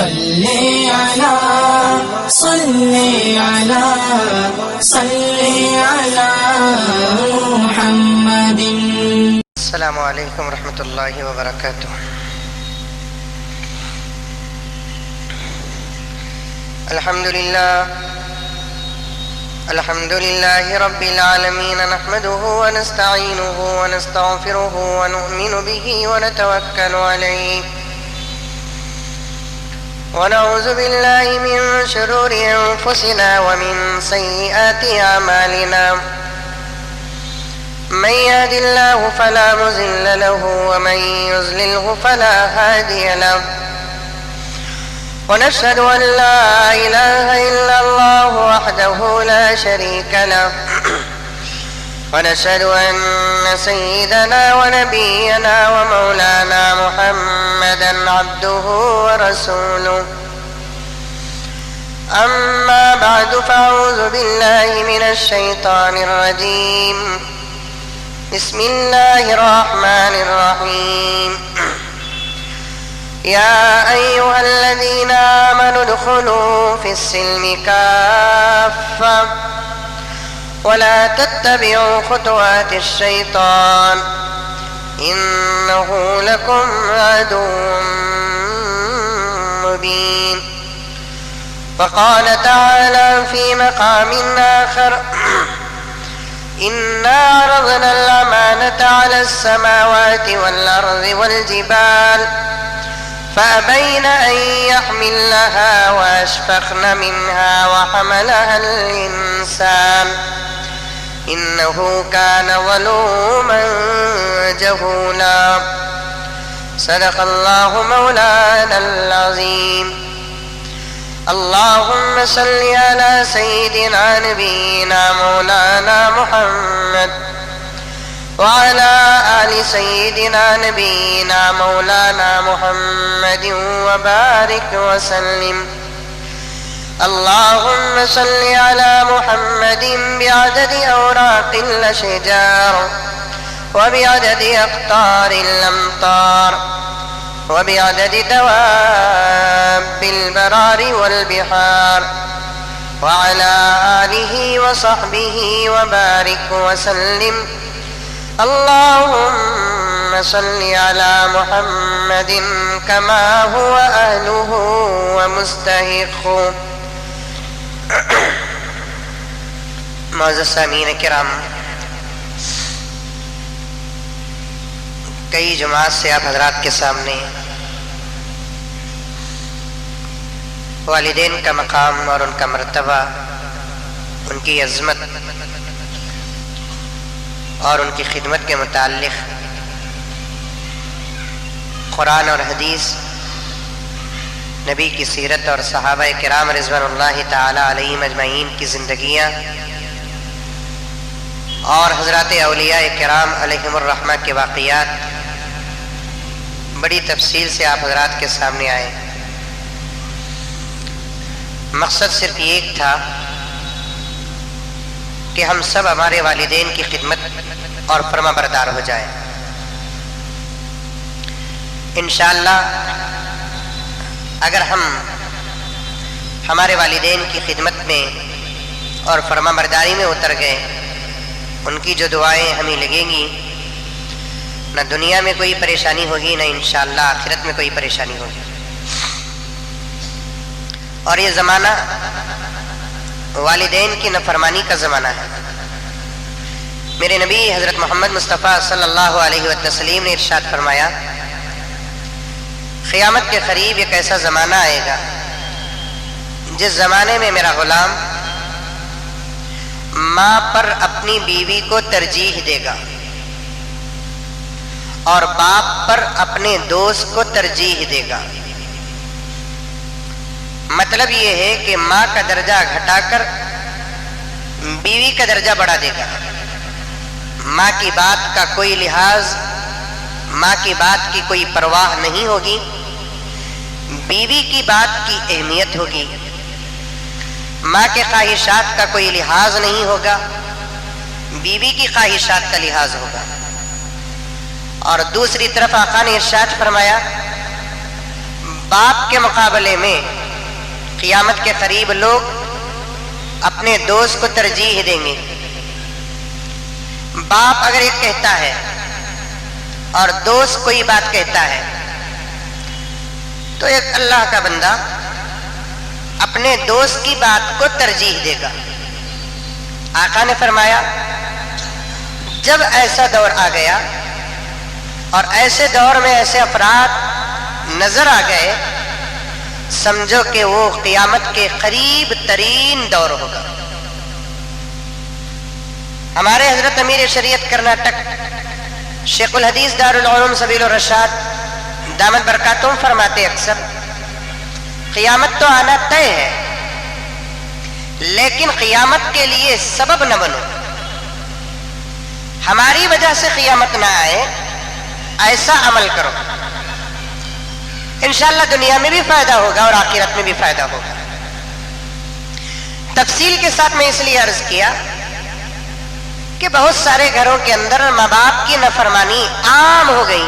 صلی علی محمد. السلام علیکم ورحمۃ اللہ وبرکاتہ. الحمد للہ رب العالمین نحمده ونستعینه ونستغفره ونؤمن به ونتوکل علیہ ونعوذ باللہ من شرور انفسنا ومن سیئات اعمالنا. من يهد الله فلا مضل له ومن يضلله فلا هادي له. ونشهد أن لا إله إلا الله وحده لا شريك له. ونشهد أن سيدنا ونبينا ومولانا محمدا عبده ورسوله. أما بعد فأعوذ بالله من الشيطان الرجيم. بسم الله الرحمن الرحيم. يا أيها الذين آمنوا ادخلوا في السلم كافة ولا تتبعوا خطوات الشيطان إنه لكم عدو مبين. وقال تعالى في مقام آخر إنا عرضنا الأمانة على السماوات والأرض والجبال فأبين أن يحملنها وأشفقن منها وحملها الإنسان إنه كان ظلوما جهولا. صدق الله مولانا العظيم. اللهم صل على سيدنا نبينا مولانا محمد وعلى آل سيدنا نبينا مولانا محمد وبارك وسلم. اللهم صل على محمد بعدد أوراق الأشجار وبعدد أقطار الأمطار وبعدد دواب البرار والبحار وعلى آله وصحبه وبارك وسلم. اللهم صل على محمد كما هو أهله ومستحق. معزز سامعین کرام، کئی جماعت سے آپ حضرات کے سامنے والدین کا مقام اور ان کا مرتبہ، ان کی عظمت اور ان کی خدمت کے متعلق قرآن اور حدیث، نبی کی سیرت اور صحابہ کرام رضوان اللہ تعالی علیہم اجمعین کی زندگیاں اور حضرات اولیاء کرام علیہم الرحمہ کے واقعات بڑی تفصیل سے آپ حضرات کے سامنے آئے. مقصد صرف ایک تھا کہ ہم سب ہمارے والدین کی خدمت اور فرما بردار ہو جائیں. انشاءاللہ اگر ہم ہمارے والدین کی خدمت میں اور فرما برداری میں اتر گئے، ان کی جو دعائیں ہمیں لگیں گی، نہ دنیا میں کوئی پریشانی ہوگی، نہ انشاءاللہ آخرت میں کوئی پریشانی ہوگی. اور یہ زمانہ والدین کی نافرمانی کا زمانہ ہے. میرے نبی حضرت محمد مصطفیٰ صلی اللہ علیہ وسلم نے ارشاد فرمایا، قیامت کے قریب ایک ایسا زمانہ آئے گا جس زمانے میں میرا غلام ماں پر اپنی بیوی کو ترجیح دے گا اور باپ پر اپنے دوست کو ترجیح دے گا. مطلب یہ ہے کہ ماں کا درجہ گھٹا کر بیوی کا درجہ بڑھا دے گا. ماں کی بات کا کوئی لحاظ، ماں کی بات کی کوئی پرواہ نہیں ہوگی، بیوی کی بات کی اہمیت ہوگی. ماں کے خواہشات کا کوئی لحاظ نہیں ہوگا، بیوی کی خواہشات کا لحاظ ہوگا. اور دوسری طرف آقا نے ارشاد فرمایا، باپ کے مقابلے میں قیامت کے قریب لوگ اپنے دوست کو ترجیح دیں گے. باپ اگر ایک کہتا ہے اور دوست کوئی بات کہتا ہے تو ایک اللہ کا بندہ اپنے دوست کی بات کو ترجیح دے گا. آقا نے فرمایا جب ایسا دور آ گیا اور ایسے دور میں ایسے افراد نظر آ گئے سمجھو کہ وہ قیامت کے قریب ترین دور ہوگا. ہمارے حضرت امیر شریعت کرناٹک شیخ الحدیث دارالعلوم سبیل الرشاد دامت برکاتہم فرماتے اکثر قیامت تو آنا طے ہے لیکن قیامت کے لیے سبب نہ بنو. ہماری وجہ سے قیامت نہ آئے ایسا عمل کرو انشاءاللہ دنیا میں بھی فائدہ ہوگا اور آخرت میں بھی فائدہ ہوگا. تفصیل کے ساتھ میں اس لیے عرض کیا کہ بہت سارے گھروں کے اندر ماں باپ کی نافرمانی عام ہو گئی.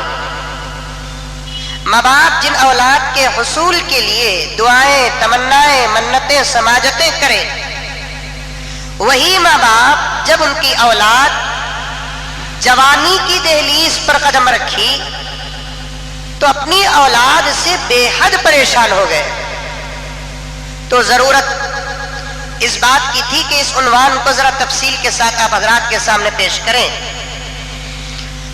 ماں باپ جن اولاد کے حصول کے لیے دعائیں تمنائیں منتیں سماجتیں کرے وہی ماں باپ جب ان کی اولاد جوانی کی دہلیز پر قدم رکھی تو اپنی اولاد سے بے حد پریشان ہو گئے. تو ضرورت اس بات کی تھی کہ اس عنوان کو ذرا تفصیل کے ساتھ آپ حضرات کے سامنے پیش کریں.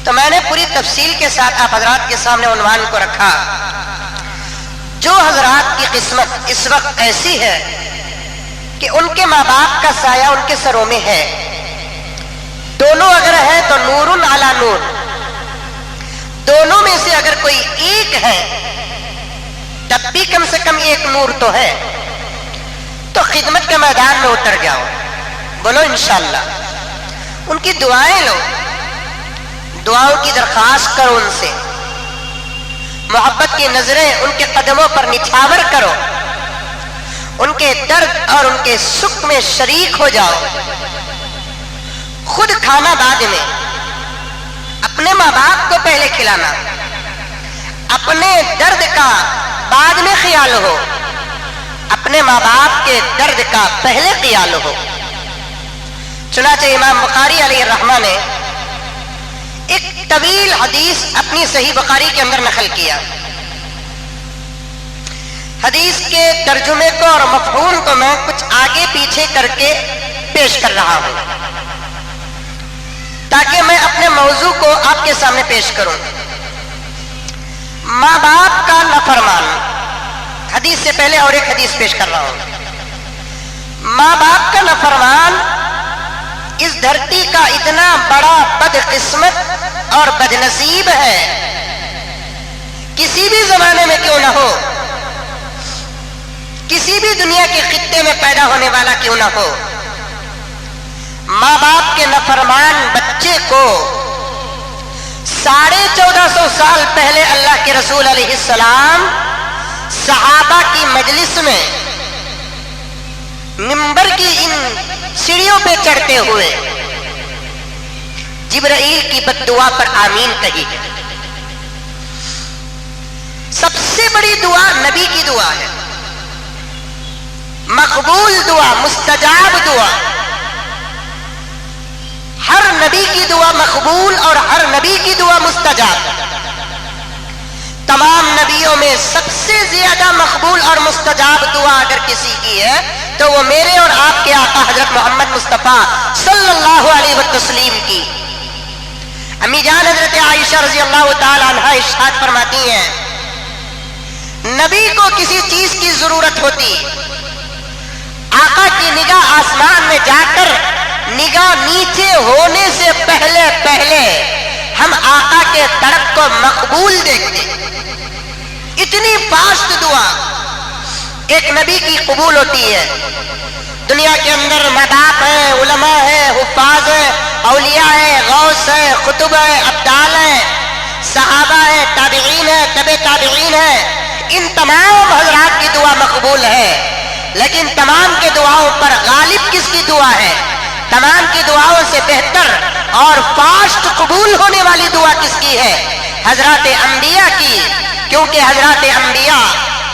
تو میں نے پوری تفصیل کے ساتھ آپ حضرات کے سامنے عنوان کو رکھا. جو حضرات کی قسمت اس وقت ایسی ہے کہ ان کے ماں باپ کا سایہ ان کے سروں میں ہے دونوں اگر ہے تو نور علی نور دونوں میں سے اگر کوئی ایک ہے تب بھی کم سے کم ایک نور تو ہے تو خدمت کے میدان میں اتر جاؤ. بولو انشاءاللہ. ان کی دعائیں لو دعاؤں کی درخواست کرو ان سے محبت کی نظریں ان کے قدموں پر نچھاور کرو ان کے درد اور ان کے سکھ میں شریک ہو جاؤ. خود کھانا بعد میں اپنے ماں باپ کو پہلے کھلانا اپنے درد کا بعد میں خیال ہو اپنے ماں باپ کے درد کا پہلے خیال ہو. چنانچہ امام بخاری علیہ الرحمہ نے ایک طویل حدیث اپنی صحیح بخاری کے اندر نقل کیا. حدیث کے ترجمے کو اور مفہوم کو میں کچھ آگے پیچھے کر کے پیش کر رہا ہوں تاکہ میں اپنے موضوع کو آپ کے سامنے پیش کروں. ماں باپ کا نافرمان حدیث سے پہلے اور ایک حدیث پیش کر رہا ہوں. ماں باپ کا نافرمان اس دھرتی کا اتنا بڑا بدقسمت اور بدنصیب ہے کسی بھی زمانے میں کیوں نہ ہو کسی بھی دنیا کے خطے میں پیدا ہونے والا کیوں نہ ہو ماں باپ کے نافرمان بچے کو 1450 سال پہلے اللہ کے رسول علیہ السلام صحابہ کی مجلس میں منبر کی ان سیڑھیوں پہ چڑھتے ہوئے جبرائیل کی بد دعا پر آمین کہی ہے. سب سے بڑی دعا نبی کی دعا ہے مقبول دعا مستجاب دعا. ہر نبی کی دعا مقبول اور ہر نبی کی دعا مستجاب. تمام نبیوں میں سب سے زیادہ مقبول اور مستجاب دعا اگر کسی کی ہے تو وہ میرے اور آپ کے آقا حضرت محمد مصطفیٰ صلی اللہ علیہ وسلم کی. امی جان حضرت عائشہ رضی اللہ تعالی عنہا ارشاد فرماتی ہیں نبی کو کسی چیز کی ضرورت ہوتی آقا کی نگاہ آسمان میں جا کر نگاہ نیچے ہونے سے پہلے پہلے ہم آقا کے طرف کو مقبول دیکھتے. اتنی فاسٹ دعا ایک نبی کی قبول ہوتی ہے. دنیا کے اندر ماں باپ ہیں علماء ہیں حفاظ ہیں اولیاء ہیں غوث ہیں قطب ہیں ابدال ہیں صحابہ ہیں تابعین ہیں تبع تابعین ہیں ان تمام حضرات کی دعا مقبول ہے لیکن تمام کے دعاؤں پر غالب کس کی دعا ہے تمام کی دعاؤں سے بہتر اور فاسٹ قبول ہونے والی دعا کس کی ہے حضرات انبیاء کی. کیونکہ حضرات انبیاء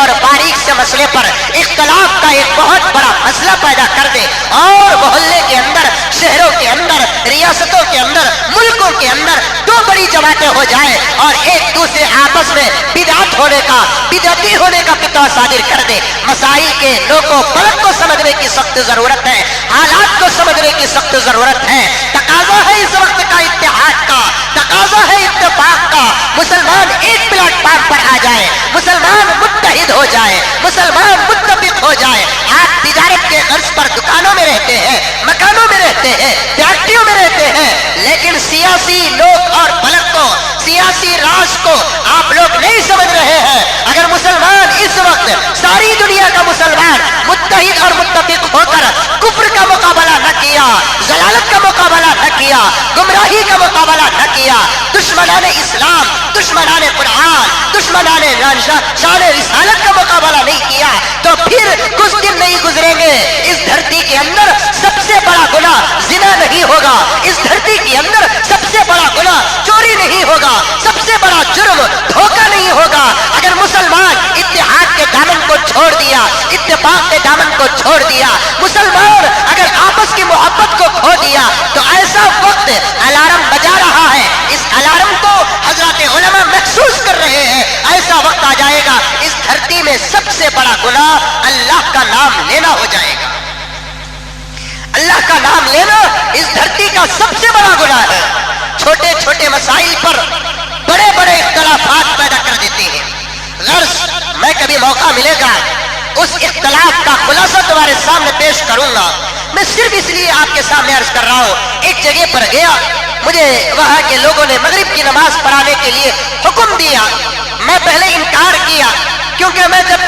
اور باریک سے مسئلے پر اختلاف کا ایک بہت بڑا مسئلہ پیدا کر دے اور محلے کے اندر، شہروں کے اندر، ریاستوں کے اندر، ملکوں کے اندر دو بڑی جماعتیں ہو جائیں اور ایک دوسرے آپس میں بدعت ہونے کا، بدعتی ہونے کا فتویٰ صادر کر دے. مسائل کے لوگوں پلک کو سمجھنے کی سخت ضرورت ہے، حالات کو سمجھنے کی سخت ضرورت ہے. تقاضا ہے اس وقت کا اتحاد کا، تقاضا ہے اتفاق کا. مسلمان ایک پلیٹ فارم پر آ جائے، مسلمان متحد ہو جائے، مسلمان متفق ہو جائے. آپ تجارت کے غرض پر دکانوں میں رہتے ہیں، مکانوں میں رہتے ہیں، فیکٹریوں میں رہتے ہیں، لیکن سیاسی لوگ اور پلک کو، سیاسی راز کو آپ لوگ نہیں سمجھ رہے ہیں. اگر مسلمان اس وقت، ساری دنیا کا مسلمان متحد اور متفق ہو کر کفر کا مقابلہ نہ کیا، ضلالت کا مقابلہ نہ کیا، گمراہی کا مقابلہ نہ کیا، دشمنان اسلام، دشمنان قرآن، دشمنان شان رسالت کا مقابلہ نہیں کیا، تو پھر کچھ دن نہیں گزریں گے اس دھرتی کے اندر سب سے بڑا گناہ زنا نہیں ہوگا، اس دھرتی کے اندر سب سے بڑا گناہ چوری نہیں ہوگا، سب سے بڑا جرم دھوکہ نہیں ہوگا. اگر مسلمان اتحاد کے دامن کو چھوڑ دیا، اتفاق کے دامن کو چھوڑ دیا، مسلمان اگر آپس کی محبت کو کھو دیا، تو ایسا وقت الارم بجا رہا ہے، اس الارم کو حضرات علماء محسوس کر رہے ہیں. ایسا وقت آ جائے گا اس دھرتی میں سب سے بڑا گناہ اللہ کا نام لینا ہو جائے گا. اللہ کا نام لینا اس دھرتی کا سب سے بڑا گناہ ہے. چھوٹے چھوٹے مسائل پر بڑے بڑے اختلافات پیدا کر دیتے ہیں. غرض میں کبھی موقع ملے گا اس اختلاف کا خلاصہ تمہارے سامنے پیش کروں گا. میں صرف اس لیے آپ کے سامنے عرض کر رہا ہوں، ایک جگہ پر گیا، مجھے وہاں کے لوگوں نے مغرب کی نماز پڑھانے کے لیے حکم دیا. میں پہلے انکار کیا، کیونکہ میں جب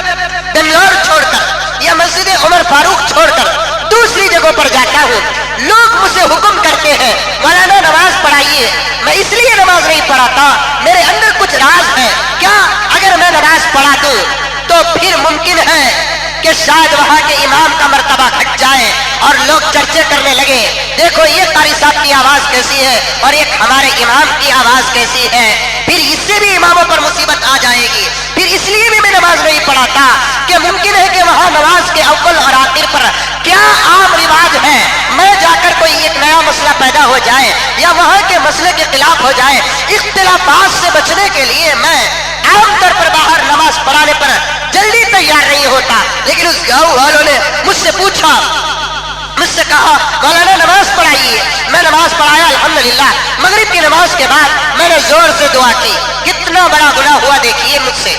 بنگلور چھوڑ کر یا مسجد عمر فاروق چھوڑ کر دوسری جگہوں پر جاتا ہوں، لوگ مجھ سے حکم کرتے ہیں مولانا نماز پڑھائیے. میں اس لیے نماز نہیں پڑھاتا، میرے اندر کچھ راز ہے. کیا اگر میں نماز پڑھا دوں تو پھر ممکن ہے کہ شاید وہاں کے امام کا مرتبہ گھٹ جائے اور لوگ چرچے کرنے لگے، دیکھو یہ قاری صاحب کی آواز کیسی ہے اور ایک ہمارے امام کی آواز کیسی ہے. پھر اس سے بھی اماموں پر مصیبت آ جائے گی. پھر اس لیے بھی میں نماز نہیں پڑھاتا کہ ممکن ہے کہ وہاں نماز کے اول اور آخر پر کیا عام رواج ہے، میں جا کر کوئی ایک نیا مسئلہ پیدا ہو جائے یا وہاں کے مسئلے کے خلاف ہو جائے. اختلافات سے بچنے کے لیے میں عام طور پر باہر نماز پڑھانے پر جلدی تیار نہیں ہوتا. لیکن اس گاؤں والوں نے مجھ سے پوچھا، مجھ سے کہا مولانا نماز پڑھائیے. میں نماز پڑھایا الحمدللہ. مغرب کی نماز کے بعد میں نے زور سے دعا کی. کتنا بڑا گناہ ہوا دیکھیے مجھ سے.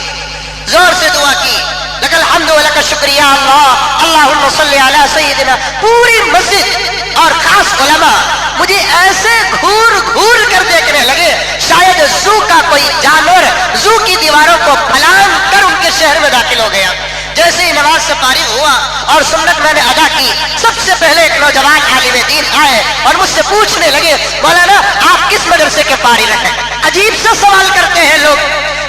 زور سے دعا کی، لک الحمد ولک شکریہ اللہ، اللہم صلی علی سیدنا. پوری مسجد اور خاص علماء مجھے ایسے گھور گھور کر دیکھنے لگے شاید زو کا کوئی جانور زو کی دیواروں کو پھلانگ کر ان کے شہر میں داخل ہو گیا. جیسے ہی نماز سے فارغ ہوا اور سنت میں نے ادا کی، سب سے پہلے ایک نوجوان عالم دین آئے اور مجھ سے پوچھنے لگے مولانا آپ کس مدرسے کے فارغ ہیں؟ عجیب سا سوال کرتے ہیں لوگ،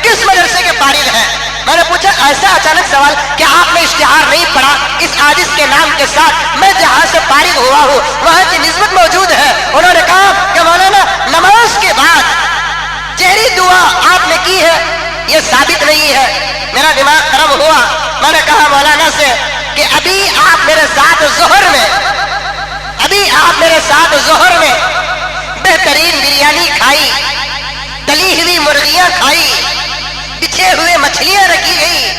کس مدرسے کے فارغ ہیں؟ میں نے پوچھا ایسا اچانک سوال کہ آپ نے اشتہار نہیں پڑھا اس عاجز کے نام کے ساتھ؟ میں جہاں سے فارغ ہوا ہوں وہاں کی نسبت موجود ہے. انہوں نے کہا کہ مولانا نماز کے بعد جہری دعا آپ نے کی ہے یہ ثابت نہیں ہے. میرا دماغ گرم ہوا. میں نے کہا مولانا سے کہ ابھی آپ میرے ساتھ ظہر میں بہترین بریانی کھائی، تلی ہوئی مرغیاں کھائی، بچھے ہوئے مچھلیاں رکھی گئی،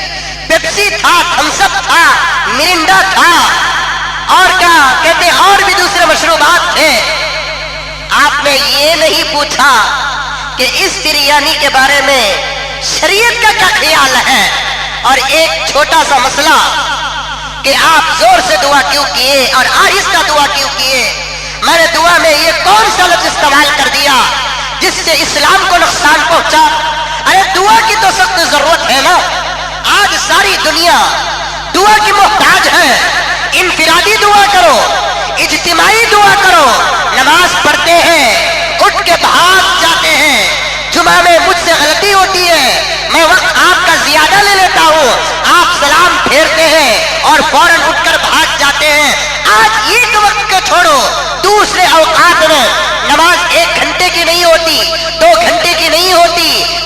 پیپسی تھا، تھمس اپ تھا، مرنڈا تھا، اور کیا کہتے اور بھی دوسرے مشروبات تھے. آپ نے یہ نہیں پوچھا کہ اس بریانی کے بارے میں شریعت کا کیا خیال ہے. اور ایک چھوٹا سا مسئلہ کہ آپ زور سے دعا کیوں کیے اور آہستہ دعا کیوں کیے. میں نے دعا میں یہ کون سا لفظ استعمال کر دیا جس سے اسلام کو نقصان پہنچا؟ ارے دعا کی تو سخت ضرورت ہے نا. آج ساری دنیا دعا کی محتاج ہے. انفرادی دعا کرو، اجتماعی دعا کرو. نماز پڑھتے ہیں، اٹھ کے بھاگ جاتے ہیں. جمعہ میں مجھ سے غلطی ہوتی ہے، میں وقت آپ کا زیادہ لے لیتا ہوں، آپ سلام پھیرتے ہیں اور فوراً اٹھ کر بھاگ جاتے ہیں. آج ایک وقت کو چھوڑو، دوسرے اوقات میں نماز 1 گھنٹے کی نہیں ہوتی، 2 گھنٹے کی نہیں ہوتی،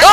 2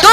2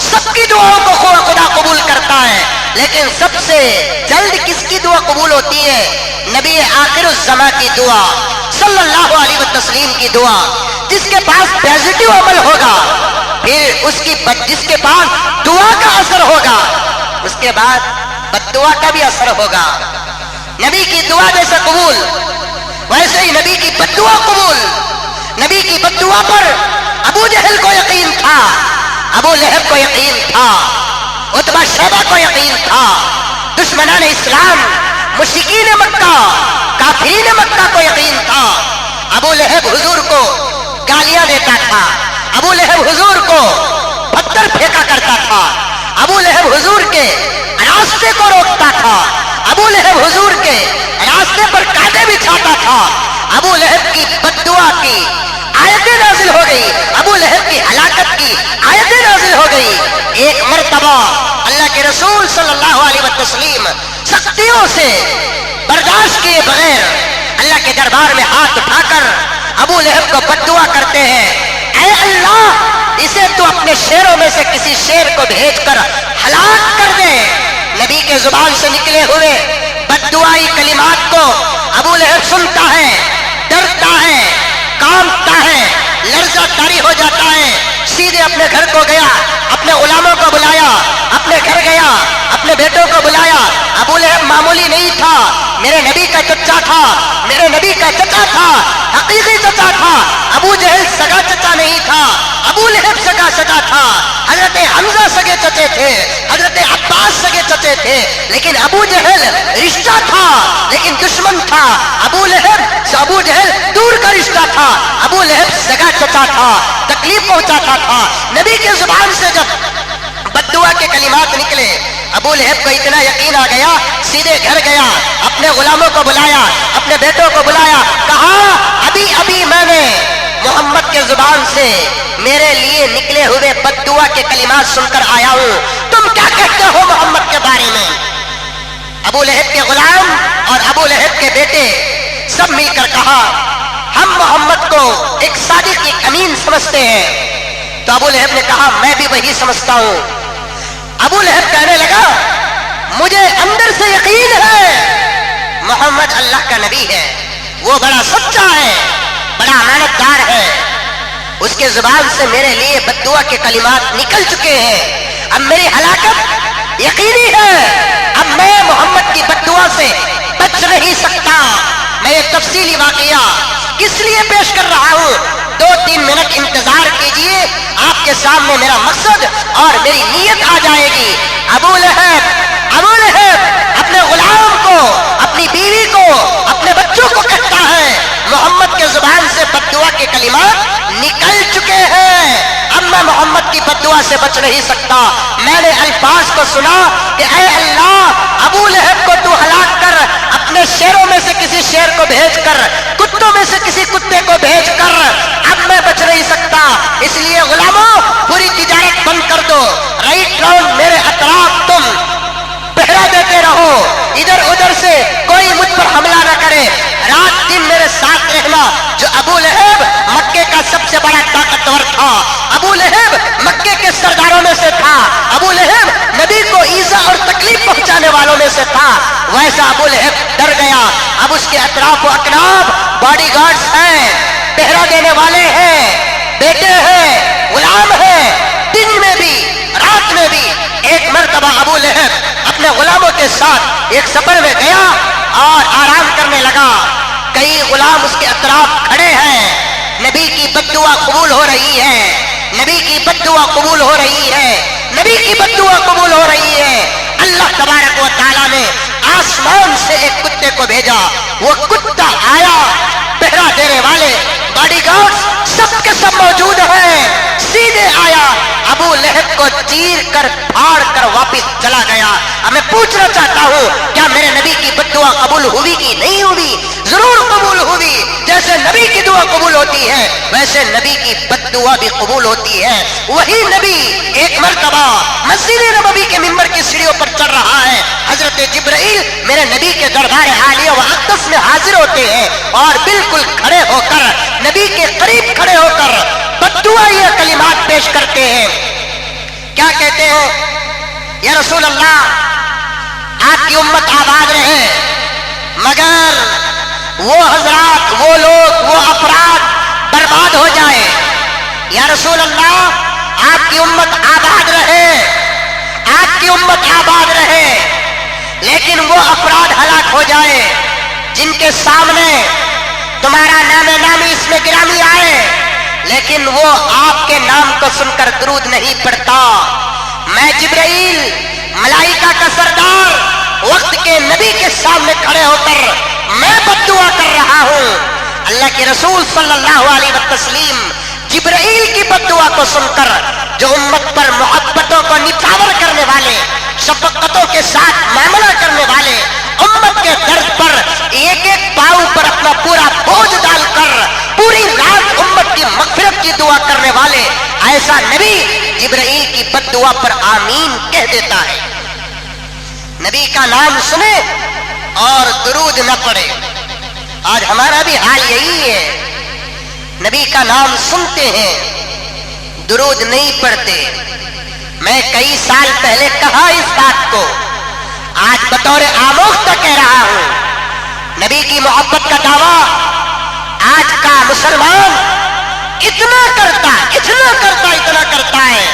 سب کی دعاؤں کو خدا قبول کرتا ہے، لیکن سب سے جلد کس کی دعا قبول ہوتی ہے؟ نبی آخر الزمان کی دعا، صلی اللہ علیہ وسلم کی دعا. جس کے پاس پازیٹو عمل ہوگا، پھر جس کے پاس دعا کا اثر ہوگا، اس کے بعد بد دعا کا بھی اثر ہوگا. نبی کی دعا جیسے قبول، ویسے ہی نبی کی بد دعا قبول. نبی کی بد دعا پر ابو جہل کو یقین تھا، ابو لہب کو یقین تھا، عتبہ شیبہ کو یقین تھا، دشمنان اسلام، مشرکین مکہ، کافرین مکہ کو یقین تھا. ابو لہب حضور کو گالیاں دیتا تھا، ابو لہب حضور کو پتھر پھینکا کرتا تھا، ابو لہب حضور کے راستے کو روکتا تھا، ابو لہب حضور کے راستے پر کانٹے بچھاتا تھا. ابو لہب کی بد دعا کی آیتیں نازل ہو گئی، ابو لہب کی ہلاکت کی آیتیں نازل ہو گئی. ایک مرتبہ اللہ کے رسول صلی اللہ علیہ وسلم سختیوں سے برداشت کیے بغیر اللہ کے دربار میں ہاتھ اٹھا کر ابو لہب کو بد دعا کرتے ہیں، اے اللہ اسے تو اپنے شیروں میں سے کسی شیر کو بھیج کر ہلاک کر دے. نبی کے زبان سے نکلے ہوئے بد دعائی کلمات کو ابو لہب سنتا ہے، ڈرتا ہے، کانپتا ہے، لرزہ طاری ہو جاتا ہے. سیدھے اپنے گھر کو گیا، اپنے غلاموں کو بلایا، اپنے گھر گیا، اپنے بیٹوں کو بلایا. ابو لہب معمولی نہیں تھا، میرے نبی کا چچا تھا، میرے نبی کا چچا تھا، حقیقی چچا تھا. ابو جہل سگا چچا نہیں تھا، ابو لہب سگا چچا تھا. حضرت حمزہ سگے چچے تھے، حضرت عباس سگے چچے تھے، لیکن ابو جہل رشتہ تھا لیکن دشمن تھا. ابو جہل دور کا رشتہ تھا، ابو لہب سگا چچا تھا، تکلیف پہنچاتا تھا. نبی کے زبان سے جب بد دعا کے کلمات نکلے، ابو لہب کو اتنا یقین آ گیا، سیدھے گھر گیا، اپنے غلاموں کو بلایا، اپنے بیٹوں کو بلایا، کہا ابھی میں نے محمد کے زبان سے میرے لیے نکلے ہوئے بد دعا کے کلمات سن کر آیا ہوں، تم کیا کہتے ہو محمد کے بارے میں؟ ابو لہب کے غلام اور ابو لہب کے بیٹے سب مل کر کہا ہم محمد کو ایک صادق، ایک امین سمجھتے ہیں. تو ابو لہب نے کہا میں بھی وہی سمجھتا ہوں. ابو لہب کہنے لگا مجھے اندر سے یقین ہے محمد اللہ کا نبی ہے، وہ بڑا سچا ہے، بڑا امانت دار ہے، اس کے زبان سے میرے لیے بد دعا کے کلمات نکل چکے ہیں، اب میری ہلاکت یقینی ہے، اب میں محمد کی بد دعا سے بچ نہیں سکتا. میں یہ تفصیلی واقعہ کس لیے پیش کر رہا ہوں؟ 2-3 منٹ انتظار کیجئے، آپ کے سامنے میرا مقصد اور میری نیت آ جائے گی. ابو لہب اپنے غلام کو، اپنی بیوی کو، اپنے بچوں کو کہتا ہے محمد کے زبان سے بد دعا کے کلمات نکل چکے ہیں، اب میں محمد کی بد دعا سے بچ نہیں سکتا. میں نے الفاظ کو سنا کہ اے اللہ ابو لہب کو تو ہلاک کر، اپنے شیروں میں سے کسی شیر کو بھیج کر، کتوں میں سے کسی کتے کو بھیج کر، اب میں بچ نہیں سکتا. اس لیے غلاموں پوری تجارت بند کر دو، رائٹ راؤنڈ میرے اطراف تم پہرا دیتے رہو، ادھر ادھر سے کوئی مجھ پر حملہ نہ کرے، رات دن میرے ساتھ رہنا. جو ابو لہب مکے کا سب سے بڑا طاقتور تھا، ابو لہب مکے کے سرداروں میں سے تھا، ابو لہب نبی کو ایذا اور تکلیف پہنچانے والوں میں سے تھا، ویسا ابو لہب ڈر گیا. اب اس کے اطراف و اکناف باڈی گارڈز ہیں، پہرا دینے والے ہیں، بیٹے ہیں، غلام ہیں، دن میں بھی رات میں بھی. ایک مرتبہ ابو لہب اپنے غلاموں کے ساتھ ایک سفر میں گیا اور آرام کرنے لگا. کئی غلام اس کے اطراف کھڑے ہیں، نبی کی بد دعا قبول ہو رہی ہے، نبی کی بد دعا قبول ہو رہی ہے، نبی کی بد دعا قبول ہو رہی ہے. اللہ تبارک و تعالیٰ نے آسمان سے ایک کتے کو بھیجا، وہ کتا آیا، پہرا دینے والے باڈی گارڈز سب کے سب موجود ہیں، سیدھے آیا، ابو لہب کو چیر کر پھاڑ کر واپس چلا گیا. اب میں پوچھنا چاہتا ہوں کیا میرے نبی کی بد دعا قبول ہوئی کہ نہیں ہوئی؟ ضرور قبول ہوئی. جیسے نبی کی دعا قبول ہوتی ہے ویسے نبی کی بد دعا بھی قبول ہوتی ہے. وہی نبی ایک مرتبہ مسجد نبوی کے ممبر کی سیڑھیوں پر چڑھ رہا ہے، حضرت جبرائیل میرے نبی کے دربار عالیہ و اقدس میں حاضر ہوتے ہیں اور بالکل کھڑے ہو کر نبی کے قریب کھڑے ہو کر بد دعا یہ کلمات پیش کرتے ہیں کیا کہتے ہیں؟ یا رسول اللہ آپ کی امت آباد رہے، مگر وہ حضرات، وہ لوگ، وہ افراد برباد ہو جائے۔ یا رسول اللہ آپ کی امت آباد رہے، آپ کی امت آباد رہے، لیکن وہ افراد ہلاک ہو جائے جن کے سامنے تمہارا نام نامی اس میں گرامی آئے، لیکن وہ آپ کے نام کو سن کر درود نہیں پڑھتا۔ میں جبرائیل ملائکہ کا سردار وقت کے نبی کے سامنے کھڑے ہو کر میں بد دعا کر رہا ہوں، اللہ کے رسول صلی اللہ علیہ وسلم جبرائیل کی بد دعا کو سن کر، جو امت پر محبتوں کو نچھاور کرنے والے، شفقتوں کے ساتھ معاملہ کرنے والے، امت کے درد پر ایک ایک پاؤں پر اپنا پورا بوجھ ڈال کر پوری رات امت کی مغفرت کی دعا کرنے والے، ایسا نبی جبرائیل کی بد دعا پر آمین کہہ دیتا ہے۔ نبی کا نام سنے اور درود نہ پڑے۔ آج ہمارا بھی حال یہی ہے، نبی کا نام سنتے ہیں، درود نہیں پڑھتے۔ میں کئی سال پہلے کہا اس بات کو، آج بطور آموختہ کہہ رہا ہوں، نبی کی محبت کا دعویٰ آج کا مسلمان اتنا کرتا ہے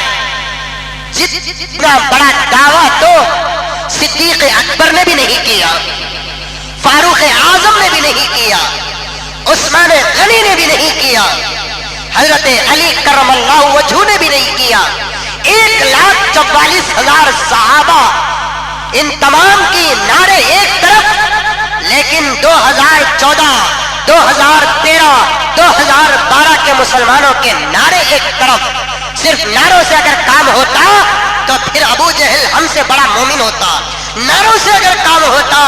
جتنا بڑا دعویٰ تو صدیق اکبر نے بھی نہیں کیا، فاروق اعظم نے بھی نہیں کیا، عثمان غنی نے بھی نہیں کیا، حضرت علی کرم اللہ وجہہ نے بھی نہیں کیا، 1,44,000 صحابہ، ان تمام کی نعرے ایک طرف، لیکن 2014 2013 2012 کے مسلمانوں کے نعرے ایک طرف۔ صرف نعروں سے اگر کام ہوتا تو پھر ابو جہل ہم سے بڑا مومن ہوتا، نعروں سے اگر کام ہوتا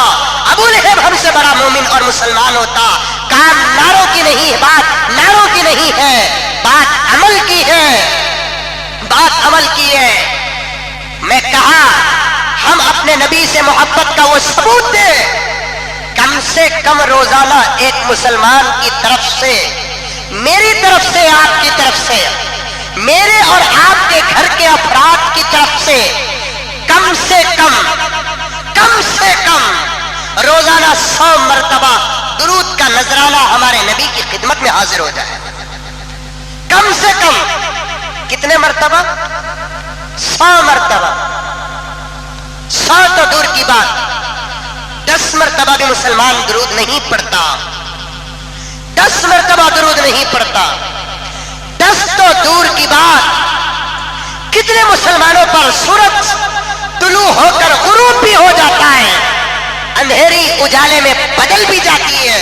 ابو لہب ہم سے بڑا مومن اور مسلمان ہوتا۔ کام نعروں کی نہیں ہے، بات نعروں کی نہیں ہے، بات عمل کی ہے، بات عمل کی ہے۔ میں کہا ہم اپنے نبی سے محبت کا وہ ثبوت دیں، کم سے کم روزانہ ایک مسلمان کی طرف سے، میری طرف سے، آپ کی طرف سے، میرے اور آپ کے گھر کے افراد کی طرف سے کم سے کم روزانہ 100 مرتبہ درود کا نذرانہ ہمارے نبی کی خدمت میں حاضر ہو جائے۔ کم سے کم کتنے مرتبہ؟ 100 مرتبہ۔ 100 تو دور کی بات، 10 مرتبہ بھی مسلمان درود نہیں پڑھتا، 10 مرتبہ درود نہیں پڑھتا، 10 تو دور کی بات، کتنے مسلمانوں پر سورج طلوع ہو کر غروب بھی ہو جاتا ہے، اندھیری اجالے میں بدل بھی جاتی ہے،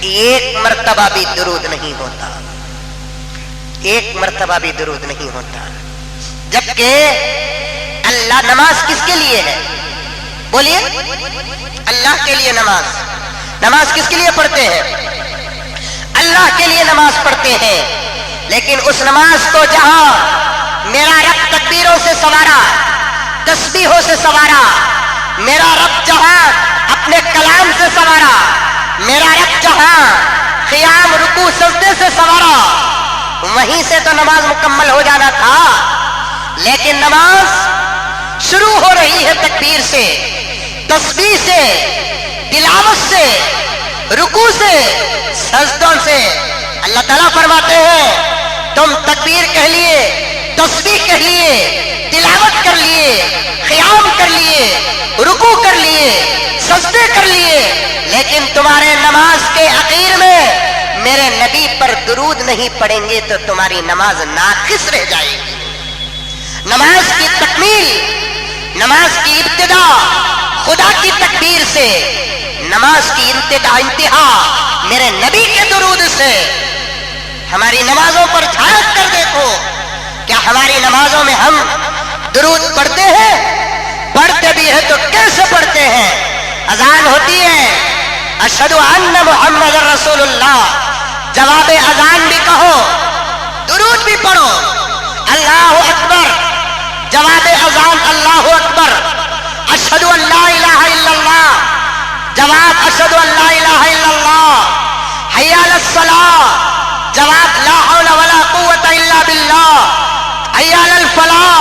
ایک مرتبہ بھی درود نہیں ہوتا، ایک مرتبہ بھی درود نہیں ہوتا۔ جبکہ اللہ، نماز کس کے لیے ہے؟ بولیے، اللہ کے لیے نماز۔ نماز کس کے لیے پڑھتے ہیں؟ اللہ کے لیے نماز پڑھتے ہیں، لیکن اس نماز کو جہاں میرا رب تکبیروں سے سوارا، تسبیحوں سے سوارا، میرا رب جہاں اپنے کلام سے سوارا، میرا رب جہاں قیام رکوع سجدے سے سوارا، وہیں سے تو نماز مکمل ہو جانا تھا، لیکن نماز شروع ہو رہی ہے تکبیر سے، تسبیح سے، تلاوت سے، رکوع سے، سجدوں سے۔ اللہ تعالیٰ فرماتے ہیں تم تکبیر کہہ لیے، تسبیح کہہ لیے، تلاوت کر لیے، قیام کر لیے، رکوع کر لیے، سجدے کر لیے، لیکن تمہارے نماز کے اخیر میں میرے نبی پر درود نہیں پڑھیں گے تو تمہاری نماز ناقص رہ جائے گی۔ نماز کی تکمیل، نماز کی ابتدا خدا کی تکبیر سے، نماز کی انتہا میرے نبی کے درود سے۔ ہماری نمازوں پر جھانک کر دیکھو، کیا ہماری نمازوں میں ہم درود پڑھتے ہیں؟ پڑھتے بھی ہیں تو کیسے پڑھتے ہیں؟ اذان ہوتی ہے، اشہد ان محمد رسول اللہ، جواب اذان بھی کہو، درود بھی پڑھو، اللہ اکبر، جواب اذان اللہ اکبر، اشہد ان لا الہ الا اللہ، جواب اشہد ان لا الہ الا اللہ، حی علی الصلاۃ، جواب لا حول ولا قوت الا باللہ، حی علی الفلاح،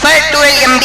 512 MB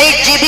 8 GB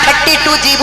32 GB,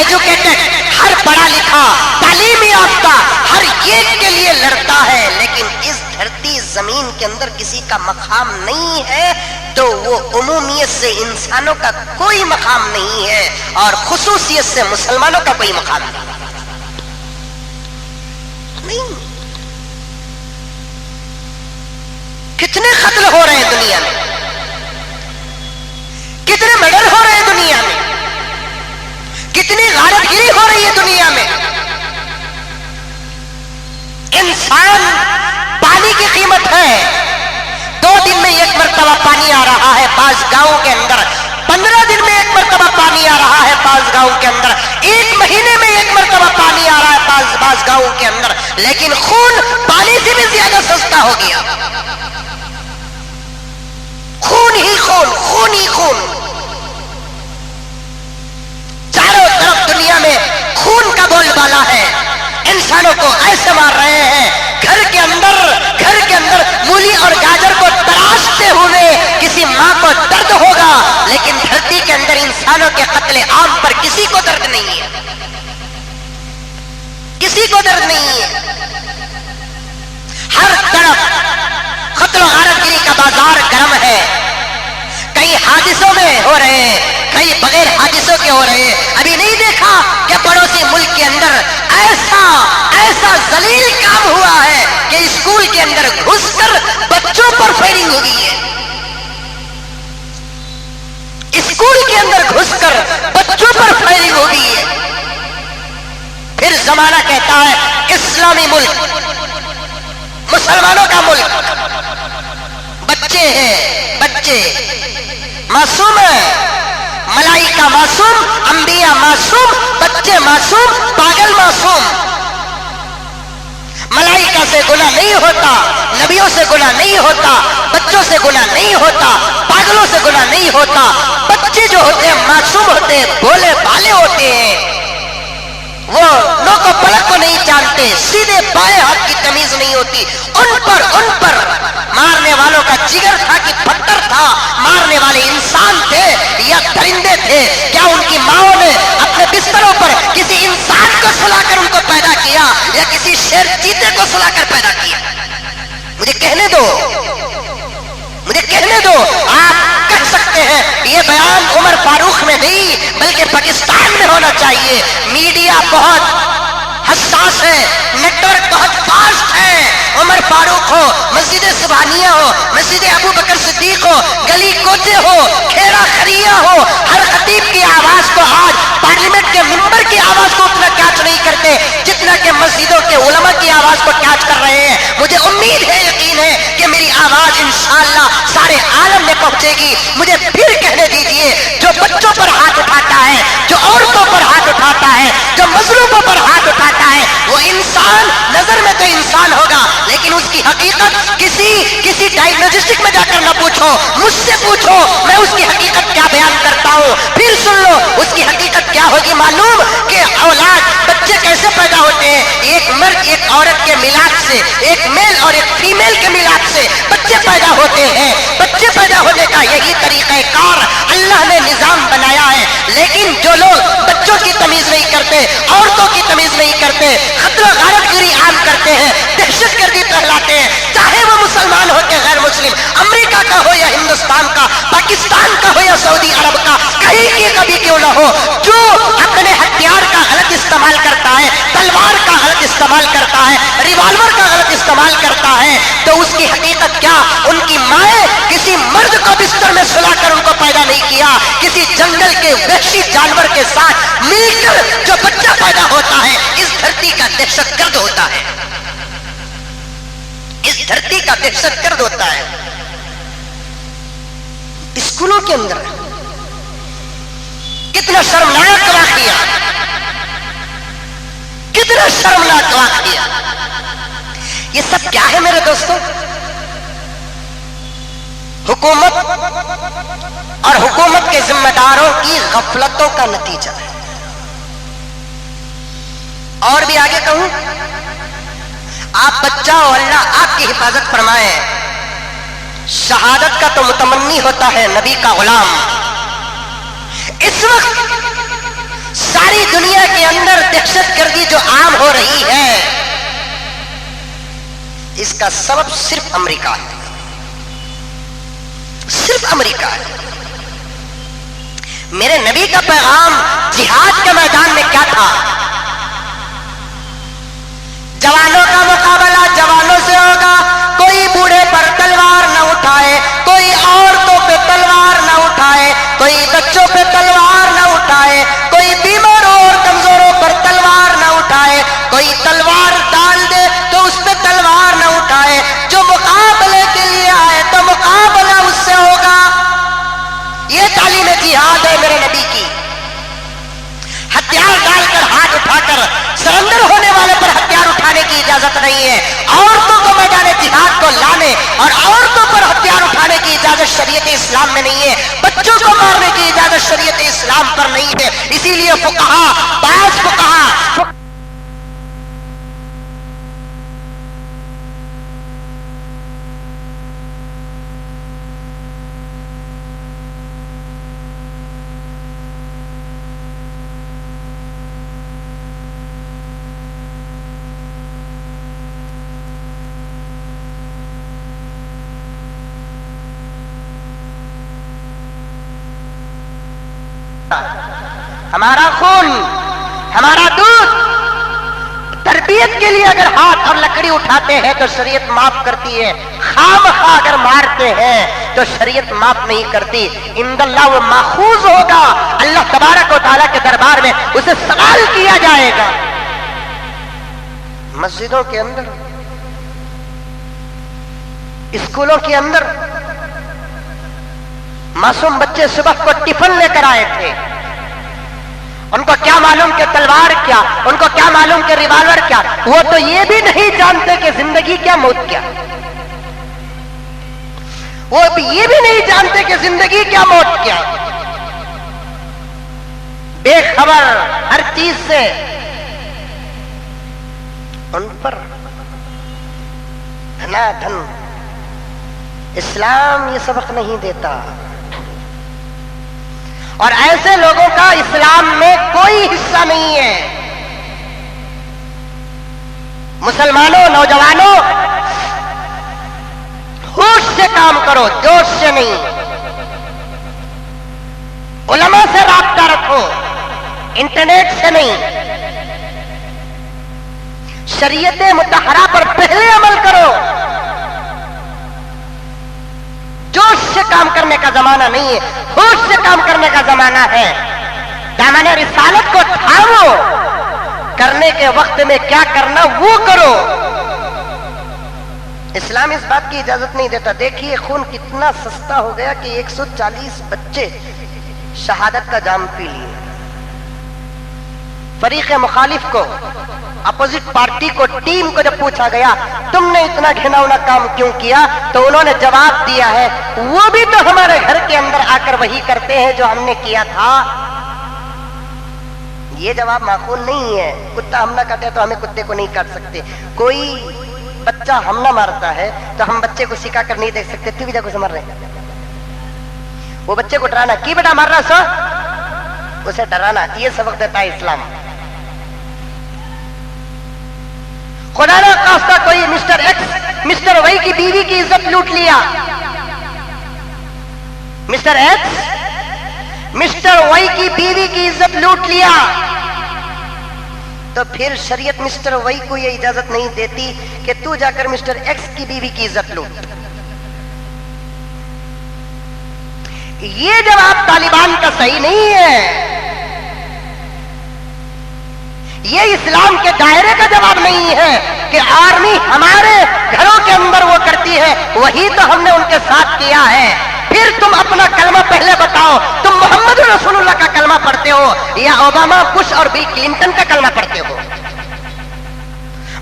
ایجوکیٹڈ، ہر پڑھا لکھا، تعلیم یافتہ، ہر ایک کے لیے لڑتا ہے، لیکن اس دھرتی زمین کے اندر کسی کا مقام نہیں ہے تو وہ عمومیت سے انسانوں کا کوئی مقام نہیں ہے اور خصوصیت سے مسلمانوں کا کوئی مقام نہیں۔ کتنے قتل ہو رہے ہیں دنیا میں، کتنے مرڈر ہو رہے ہیں دنیا میں، کتنی غارت گیری ہو رہی ہے دنیا میں۔ انسان پانی کی قیمت ہے، 2 دن میں 1 مرتبہ پانی آ رہا ہے بعض گاؤں کے اندر، 15 دن میں 1 مرتبہ پانی آ رہا ہے بعض گاؤں کے اندر، 1 مہینے میں 1 مرتبہ پانی آ رہا ہے بعض گاؤں کے اندر، لیکن خون پانی سے بھی زیادہ سستا ہو گیا۔ خون ہی خون، خون ہی خون، چاروں طرف دنیا میں خون کا بول بالا ہے۔ انسانوں کو ایسے مار رہے ہیں، گھر کے اندر مولی اور گاجر کو تراشتے ہوئے کسی ماں کو درد ہوگا، لیکن دھرتی کے اندر انسانوں کے قتل عام پر کسی کو درد نہیں ہے، کسی کو درد نہیں ہے۔ ہر طرف قتل و غارت گیری کا بازار گرم ہے، کئی حادثوں میں ہو رہے ہیں، کئی بغیر حادثوں کے ہو رہے ہیں۔ ابھی نہیں دیکھا کہ پڑوسی ملک کے اندر ایسا ذلیل کام ہوا ہے کہ اسکول کے اندر گھس کر بچوں پر فائرنگ ہو گئی ہے، اسکول کے اندر گھس کر بچوں پر فائرنگ ہو گئی ہے۔ پھر زمانہ کہتا ہے اسلامی ملک، مسلمانوں کا ملک، بچے ہیں، بچے معصوم ہیں، ملائکہ معصوم، انبیاء معصوم، بچے معصوم، پاگل معصوم۔ ملائکہ سے گناہ نہیں ہوتا، نبیوں سے گناہ نہیں ہوتا، بچوں سے گناہ نہیں ہوتا، پاگلوں سے گناہ نہیں ہوتا۔ بچے جو ہوتے ہیں معصوم ہوتے ہیں، بھولے بھالے ہوتے ہیں، وہ نوک و پلک کو نہیں جانتے، سیدھے بائیں ہاتھ کی تمیز نہیں ہوتی۔ ان پر مارنے والوں کا جگر تھا کہ پتھر تھا، مارنے والے انسان تھے یا درندے تھے؟ کیا ان کی ماؤں نے اپنے بستروں پر کسی انسان کو سلا کر ان کو پیدا کیا یا کسی شیر چیتے کو سلا کر پیدا کیا؟ مجھے کہنے دو، مجھے کہنے دو۔ آپ کہہ سکتے ہیں یہ بیان عمر فاروق میں نہیں بلکہ پاکستان میں ہونا چاہیے۔ میڈیا بہت حساس ہے، نیٹ ورک بہت فاسٹ ہے۔ عمر فاروق ہو، مسجد سبحانیہ ہو، مسجد ابو بکر صدیق ہو، گلی کوچے ہو، کھیرا خریا ہو، ہر خطیب کی آواز کو آج پارلیمنٹ کے ممبر کی آواز کو اتنا کیچ نہیں کرتے جتنا کہ مسجدوں کے علماء کی آواز کو کیچ کر رہے ہیں۔ مجھے امید ہے، یقین ہے کہ میری آواز انشاءاللہ سارے عالم میں پہنچے گی۔ مجھے پھر کہنے دیجئے، جو بچوں پر ہاتھ اٹھاتا ہے، جو عورتوں پر ہاتھ اٹھاتا ہے، جو مظلوموں پر ہاتھ اٹھاتا ہے، وہ انسان نظر میں تو انسان ہوگا لیکن اس کی حقیقت کسی ڈائگنوسٹک میں جا کر نہ پوچھو، مجھ سے پوچھو، میں اس کی حقیقت کیا بیان کرتا ہوں۔ پھر سن لو اس کی حقیقت کیا ہوگی۔ معلوم کہ اولاد، بچے کیسے پیدا ہوتے ہیں؟ ایک مرد ایک عورت کے ملاپ سے، ایک میل اور ایک فیمیل کے ملاپ سے بچے پیدا ہوتے ہیں۔ بچے پیدا ہونے کا یہی طریقہ کار اللہ نے نظام بنایا ہے، لیکن جو لوگ بچوں کی تمیز نہیں کرتے، عورتوں کی تمیز نہیں کرتے، قتل و غارت گیری عام کرتے ہیں، دہشت گردی پھیلاتے ہیں، چاہے وہ مسلمان ہو کہ غیر مسلم، امریکہ کا ہو یا ہندوستان کا، پاکستان کا ہو یا سعودی عرب کا، کہیں کی کبھی کیوں نہ ہو، جو اپنے ہتھیار کا غلط استعمال کرتا ہے، تلوار کا غلط استعمال کرتا ہے، ریوالور کا غلط استعمال کرتا ہے، تو اس کی حقیقت کیا؟ ان کی مائیں کسی مرد کو بستر میں سلا کر ان کو پیدا نہیں کیا، کسی جنگل کے وحشی جانور کے ساتھ مل کر جو بچہ پیدا ہوتا ہے اس دھرتی کا دہشت گرد ہوتا ہے، اس دھرتی کا دہشت گرد ہوتا ہے۔ اسکولوں کے اندر کتنا شرمناک واقعہ، کتنا شرمناک واقعہ۔ یہ سب کیا ہے میرے دوستوں؟ حکومت اور حکومت کے ذمہ داروں کی غفلتوں کا نتیجہ ہے۔ اور بھی آگے کہوں، آپ بچہ ہو، اللہ آپ کی حفاظت فرمائے، شہادت کا تو متمنی ہوتا ہے نبی کا غلام۔ اس وقت ساری دنیا کے اندر دہشت گردی جو عام ہو رہی ہے اس کا سبب صرف امریکہ ہے، صرف امریکہ ہے۔ میرے نبی کا پیغام جہاد کے میدان میں کیا تھا؟ جوانوں کا مقابلہ جوانوں سے ہوگا، کوئی بوڑھے پر تلوار نہ اٹھائے، کوئی عورتوں پہ تلوار نہ اٹھائے، کوئی بچوں پہ تلوار نہ اٹھائے، کوئی بیماروں اور کمزوروں پر تلوار نہ اٹھائے، کوئی تلوار ڈال دے تو اس پہ تلوار نہ اٹھائے، جو مقابلے کے لیے آئے تو مقابلہ اس سے ہوگا۔ یہ تعلیم جہاد ہے میرے نبی کی۔ ہتھیار ڈال کر ہاتھ اٹھا کر سرنڈر ہونے والے پر ہتھیار اٹھانے کی اجازت نہیں ہے۔ عورتوں کو میدان جہاد کو لانے اور عورتوں پر ہتھیار اٹھانے کی اجازت شریعت اسلام میں نہیں ہے۔ بچوں کو مارنے کی اجازت شریعت اسلام پر نہیں ہے۔ اسی لیے فقہا، بعض فقہا ہمارا خون، ہمارا دودھ، تربیت کے لیے اگر ہاتھ اور لکڑی اٹھاتے ہیں تو شریعت معاف کرتی ہے، خامخواہ اگر مارتے ہیں تو شریعت معاف نہیں کرتی۔ عند اللہ وہ ماخوذ ہوگا، اللہ تبارک و تعالیٰ کے دربار میں اسے سوال کیا جائے گا۔ مسجدوں کے اندر، اسکولوں کے اندر معصوم بچے صبح کو ٹفن لے کر آئے تھے، ان کو کیا معلوم کہ تلوار کیا، ان کو کیا معلوم کہ ریوالور کیا، وہ تو یہ بھی نہیں جانتے کہ زندگی کیا موت کیا، وہ یہ بھی نہیں جانتے کہ زندگی کیا موت کیا، بے خبر ہر چیز سے۔ ان پر دھنا دھن اسلام یہ سبق نہیں دیتا، اور ایسے لوگوں کا اسلام میں کوئی حصہ نہیں ہے۔ مسلمانوں، نوجوانوں، ہوش سے کام کرو، جوش سے نہیں۔ علماء سے رابطہ رکھو، انٹرنیٹ سے نہیں۔ شریعت مطہرہ پر پہلے عمل کرو۔ جوش سے کام کرنے کا زمانہ نہیں ہے، ہوش سے کام کرنے کا زمانہ ہے۔ دامن رسالت کو تھامو، کرنے کے وقت میں کیا کرنا وہ کرو۔ اسلام اس بات کی اجازت نہیں دیتا۔ دیکھیے خون کتنا سستا ہو گیا کہ 140 بچے شہادت کا جام پی لیے۔ فریق مخالف کو، اپوزٹ پارٹی کو، ٹیم کو جب پوچھا گیا تم نے اتنا گھناؤنا کام کیوں کیا تو انہوں نے جواب دیا ہے وہ بھی تو ہمارے گھر کے اندر آ کر وہی کرتے ہیں جو ہم نے کیا تھا۔ یہ جواب معقول نہیں ہے۔ کتا ہم نہ کاٹے تو ہمیں کتے کو نہیں کاٹ سکتے۔ کوئی بچہ ہم نہ مارتا ہے تو ہم بچے کو سکھا کر نہیں دیکھ سکتے تو بھی جگہ سے مر رہے ہیں۔ وہ بچے کو ڈرانا کی بیٹا مار رہا سو، اسے ڈرانا، یہ سبق دیتا ہے اسلام۔ خدا نہ خواستہ کوئی مسٹر ایکس مسٹر وائی کی بیوی کی عزت لوٹ لیا، مسٹر ایکس مسٹر وائی کی بیوی کی عزت لوٹ لیا، تو پھر شریعت مسٹر وائی کو یہ اجازت نہیں دیتی کہ تو جا کر مسٹر ایکس کی بیوی کی عزت لوٹ۔ یہ جواب طالبان کا صحیح نہیں ہے، یہ اسلام کے دائرے کا جواب نہیں ہے کہ آرمی ہمارے گھروں کے اندر وہ کرتی ہے وہی تو ہم نے ان کے ساتھ کیا ہے۔ پھر تم اپنا کلمہ پہلے بتاؤ، تم محمد رسول اللہ کا کلمہ پڑھتے ہو یا اوباما، بش اور بل کلنٹن کا کلمہ پڑھتے ہو؟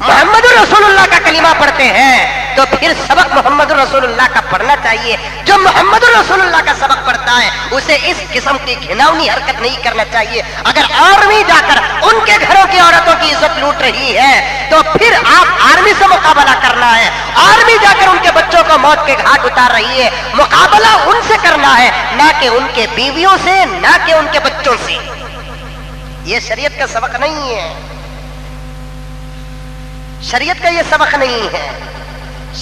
محمد رسول اللہ کا کلمہ پڑھتے ہیں تو پھر سبق محمد رسول اللہ کا پڑھنا چاہیے۔ جو محمد رسول اللہ کا سبق پڑھتا ہے اسے اس قسم کی گھناؤنی حرکت نہیں کرنا چاہیے۔ اگر آرمی جا کر ان کے گھروں کی عورتوں کی عزت لوٹ رہی ہے تو پھر آپ آرمی سے مقابلہ کرنا ہے۔ آرمی جا کر ان کے بچوں کو موت کے گھاٹ اتار رہی ہے، مقابلہ ان سے کرنا ہے، نہ کہ ان کے بیویوں سے، نہ کہ ان کے بچوں سے۔ یہ شریعت کا سبق نہیں ہے، شریعت کا یہ سبق نہیں ہے،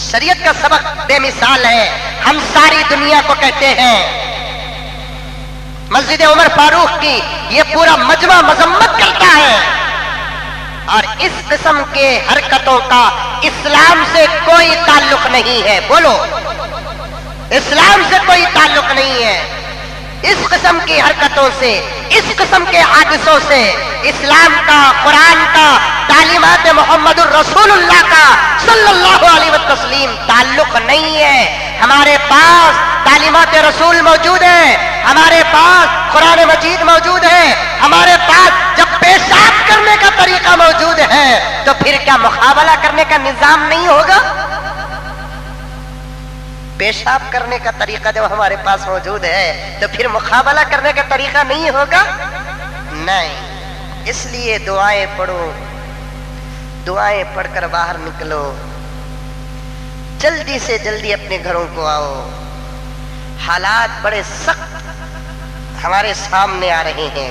شریعت کا سبق بے مثال ہے۔ ہم ساری دنیا کو کہتے ہیں، مسجد عمر فاروق کی یہ پورا مجمع مذمت کرتا ہے، اور اس قسم کے حرکتوں کا اسلام سے کوئی تعلق نہیں ہے۔ بولو، اسلام سے کوئی تعلق نہیں ہے۔ اس قسم کی حرکتوں سے، اس قسم کے حادثوں سے اسلام کا، قرآن کا، تعلیمات محمد الرسول اللہ کا صلی اللہ علیہ وسلم تعلق نہیں ہے۔ ہمارے پاس تعلیمات رسول موجود ہے، ہمارے پاس قرآن مجید موجود ہے، ہمارے پاس جب پیشاب کرنے کا طریقہ موجود ہے تو پھر کیا مقابلہ کرنے کا نظام نہیں ہوگا؟ پیشاب کرنے کا طریقہ جب ہمارے پاس موجود ہے تو پھر مقابلہ کرنے کا طریقہ نہیں ہوگا؟ نہیں۔ اس لیے دعائیں پڑھو، دعائیں پڑھ کر باہر نکلو، جلدی سے جلدی اپنے گھروں کو آؤ۔ حالات بڑے سخت ہمارے سامنے آ رہے ہیں،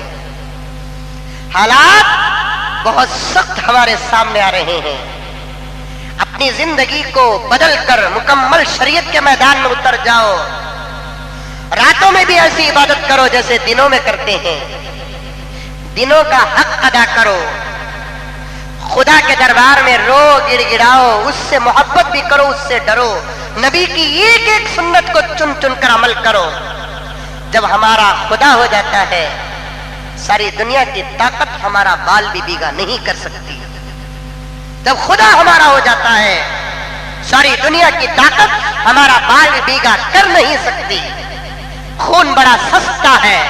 حالات بہت سخت ہمارے سامنے آ رہے ہیں۔ اپنی زندگی کو بدل کر مکمل شریعت کے میدان میں اتر جاؤ۔ راتوں میں بھی ایسی عبادت کرو جیسے دنوں میں کرتے ہیں، دنوں کا حق ادا کرو، خدا کے دربار میں رو گڑ گڑاؤ، اس سے محبت بھی کرو، اس سے ڈرو، نبی کی ایک ایک سنت کو چن چن کر عمل کرو۔ جب ہمارا خدا ہو جاتا ہے، ساری دنیا کی طاقت ہمارا بال بھی بیگا نہیں کر سکتی۔ جب خدا ہمارا ہو جاتا ہے، ساری دنیا کی طاقت ہمارا بال بھی بیگا کر نہیں سکتی۔ خون بڑا سستا ہے،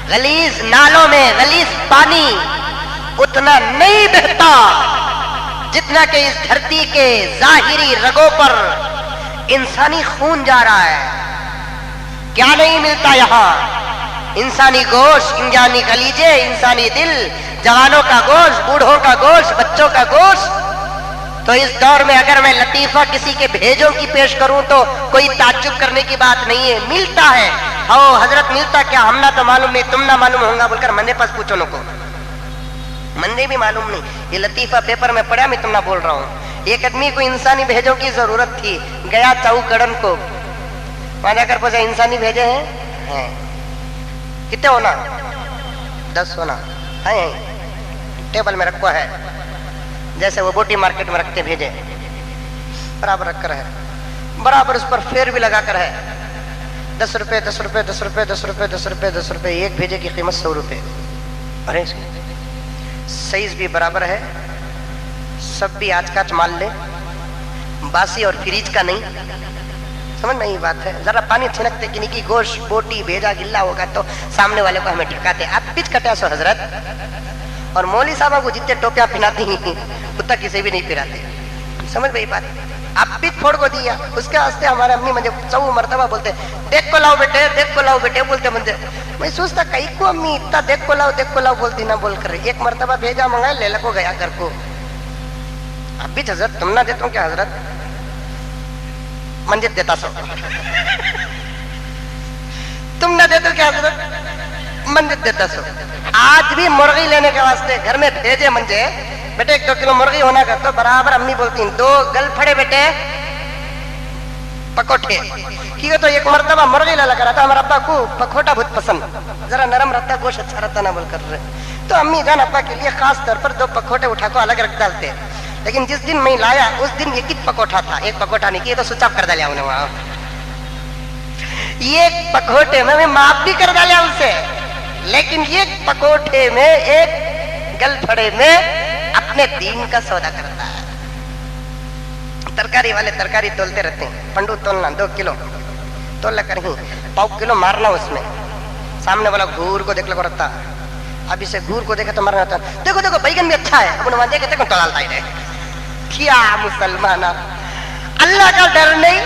غلیظ نالوں میں غلیظ پانی اتنا نہیں بہتا جتنا کہ اس دھرتی کے ظاہری رگوں پر انسانی خون جا رہا ہے۔ کیا نہیں ملتا یہاں؟ انسانی گوشت، انسانی کلیجے، انسانی دل، جوانوں کا گوشت، بوڑھوں کا گوشت، بچوں کا گوشت۔ تو اس دور میں اگر میں لطیفہ کسی کے بھیجوں کی پیش کروں تو کوئی تعجب کرنے کی بات نہیں ہے، ملتا ہے۔ او حضرت ملتا کیا؟ ہم نہ تو معلوم نہیں، تم نہ معلوم ہوں گا بول کر مندے پاس پوچھو نو کو، مندے بھی معلوم نہیں۔ یہ لطیفہ پیپر میں پڑھا، میں تم نہ بول رہا ہوں۔ ایک آدمی کو انسانی بھیجوں کی ضرورت تھی، گیا چاؤ کڑن کو، وہاں جا کر پوچھا انسانی بھیجے ہیں؟ کتنے ہونا؟ 10 ہونا ہے، ٹیبل میں رکھوا ہے، جیسے وہ بوٹی مارکیٹ میں رکھتے بھیجے، برابر رکھ کر ہے، برابر اس پر فیر بھی لگا کر ہے، 10 روپے 10 روپے 10 روپے 10 روپے 10 روپے 10 روپے، ایک بھیجے کی قیمت 100 روپے۔ ارے سائز بھی برابر ہے، سب بھی آج کا مال لے، باسی اور فریج کا نہیں۔ سمجھ میں یہ بات ہے؟ ذرا پانی چھنکتے کہ نہیں گوشت بوٹی بھیجا گلا ہوگا تو سامنے والے کو ہمیں ٹھکاتے، آپ پچ کٹیا سو حضرت، اور مولوی صاحبہ کو جتنے ٹوپیاں پہناتی ہیں اتنا کسی بھی نہیں پہناتے۔ سمجھ میں یہ بات؟ آپ پچ پھوڑ کو دیا، اس کے واسطے ہمارے امی مجھے 100 مرتبہ بولتے دیکھ کو لاؤ بیٹے، دیکھ کو لاؤ بیٹے بولتے مجھے۔ میں سوچتا کئی کو امی اتنا دیکھ کو لاؤ بولتی نہ بول کر، ایک مرتبہ بھیجا منگایا لے لکو گیا گھر کو۔ اب بھی حضرت تم نہ دیتا ہوں کیا حضرت؟ منجت دیتا سو، تم نہ دیتے کیا حضرت؟ منجت دیتا سو۔ آج بھی مرغی لینے کے واسطے گھر میں بھیجے منجے، بیٹے 1 2 کلو مرغی ہونا کر تو برابر امی بولتی ہیں 2 گل پھڑے بیٹے پکوٹے کیوں؟ تو ایک مرتبہ مرغی لالا کرا تھا ہمارا ابا کو پکوٹا بہت پسند، ذرا نرم رہتا، گوشت اچھا رہتا نہ بول کر رہے، تو امی جان ابا کے لیے خاص طور پر 2 پکوٹے اٹھا کو الگ رکھ ڈالتے۔ لیکن جس دن میں لایا اس دن ایک ہی پکوٹا تھا، ایک پکوٹا نہیں کیا تو سوئچ آف کر ڈالیا انہیں وہاں، ایک پکوٹے میں معاف بھی کر ڈالیا ان سے، لیکن ایک پکوٹے میں ایک گل پھڑے میں اپنے دین کا سودا کرتا ہے۔ ترکاری والے ترکاری تولتے رہتے ہیں، پنڈو تولنا 2 کلو تول کر ہی 1/4 کلو مارنا اس میں، سامنے والا گور کو دیکھ لگا رہتا، اب اسے گور کو دیکھا تو مرنا ہوتا، دیکھو دیکھو بیگن بھی اچھا ہے، اب انہوں دیکھے دیکھو تو ڈالتا ہی رہے۔ کیا مسلمان اللہ کا ڈر نہیں؟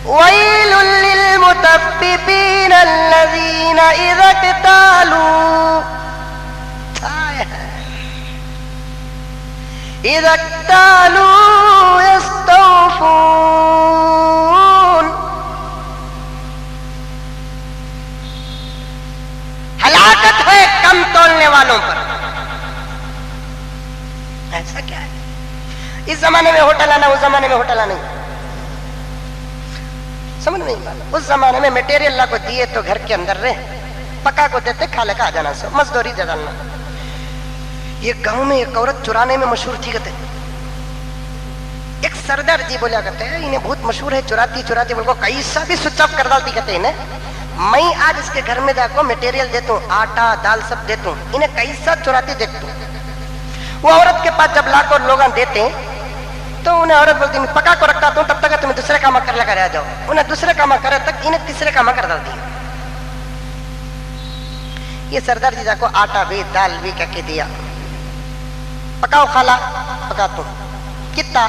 وَيْلٌ لِّلْمُطَفِّفِينَ الَّذِينَ إِذَا اكْتَالُوا يَسْتَوْفُونَ۔ ہلاکت ہے اس زمانے میں ہوٹل آنا، اس زمانے میں ہوٹل آنا نہیں، سمجھ نہیں پاتا۔ اس زمانے میں میٹیریل اللہ کو دیے تو گھر کے اندر رہے، پکا کو دیتے کھا لے کا آ جانا، سو مزدوری دے ڈالنا۔ یہ گاؤں میں ایک عورت چرانے میں مشہور تھی، کہتے ایک سردار جی بولیا کرتے ہیں انہیں بہت مشہور ہے، چراتی چراتی بول کو کیسا بھی سوئچ آف کر ڈالتی، کہتے ہیں میں آج اس کے گھر میں جا کو میٹیریل دیتا ہوں، آٹا دال سب دیتا ہوں، انہیں کیسا چراتی دیکھتا ہوں۔ وہ عورت کے پاس جب لا کر لوگ دیتے ہیں تو انہیں عورت بولتی میں پکا کو رکھتا ہوں، تب تک تمہیں دوسرے کام کر لگا رہ جاؤ، انہیں دوسرے کام کرے تک انہیں تیسرے کام کر ڈالتی ہے۔ یہ سردار جی جا کو آٹا بھی دال بھی کہہ کے دیا، پکاؤ خالہ، پکاتا ہوں، کتنا؟